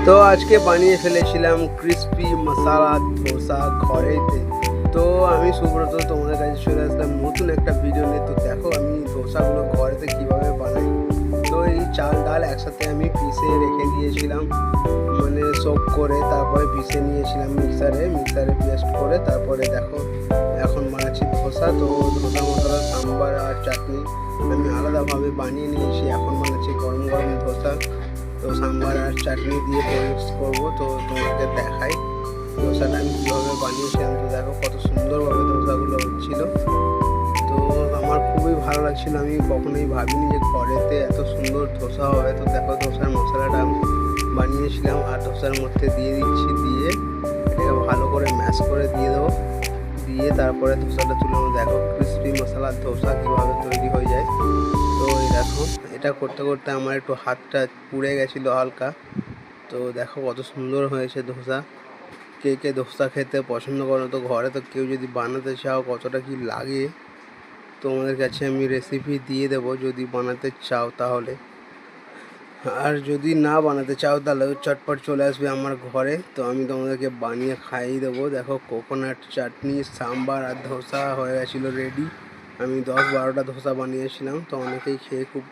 তো আজকে বানিয়ে ফেলেছিলাম ক্রিস্পি মশালা ধোসা ঘরেতে। তো আমি সুব্রত তোমাদের কাছে চলে আসলাম নতুন একটা ভিডিও নিয়ে। তো দেখো আমি ধোসাগুলো ঘরেতে কিভাবে বানাই। তো এই চাল ডাল একসাথে আমি পিষে রেখে দিয়েছিলাম, মানে সোক করে, তারপরে পিষে নিয়েছিলাম মিক্সারে পেস্ট করে। তারপরে দেখো এখন বানাচ্ছি ধোসা। তো ধোসা মশলা, সাম্বার আর চাটনি আমি আলাদাভাবে বানিয়ে নিয়েছি। এখন বানাচ্ছি গরম গরম ধোসা। তো সাম্বার আর চাটনি দিয়ে টেস্ট করবো। তো তোমাকে দেখাই ধোসাটা আমি কীভাবে বানিয়েছিলাম। তো দেখো কত সুন্দরভাবে ধোসাগুলো হচ্ছিল। তো আমার খুবই ভালো লাগছিল, আমি কখনোই ভাবিনি যে ঘরেতে এত সুন্দর ধোসা হবে। তো দেখো ধোসার মশলাটা আমি বানিয়েছিলাম আর ধোসার মধ্যে দিয়ে দিচ্ছি, দিয়ে এটাকে ভালো করে ম্যাশ করে দিয়ে দেবো। দিয়ে তারপরে ধোসাটা তুলে নেবো। দেখো ক্রিস্পি মশলার ধোসা কীভাবে তৈরি হয়ে যায়। তো এই দেখো এটা করতে করতে আমার একটু হাতটা পুড়ে গেছিলো হালকা। তো দেখো কত সুন্দর হয়েছে ধোসা। কে কে ধোসা খেতে পছন্দ করো? তো ঘরে তো কেউ যদি বানাতে চাও কতটা কি লাগে তোমাদের কাছে আমি রেসিপি দিয়ে দেবো যদি বানাতে চাও তাহলে। আর যদি না বানাতে চাও তাহলে চটপট চলে আসবে আমার ঘরে, তো আমি তোমাদেরকে বানিয়ে খাইয়ে দেবো। দেখো কোকোনাট চাটনি, সাম্বার আর ধোসা হয়ে গেছিলো রেডি। আমি 10-12টা ধোসা বানিয়েছিলাম, তো অনেকেই খেয়ে খুব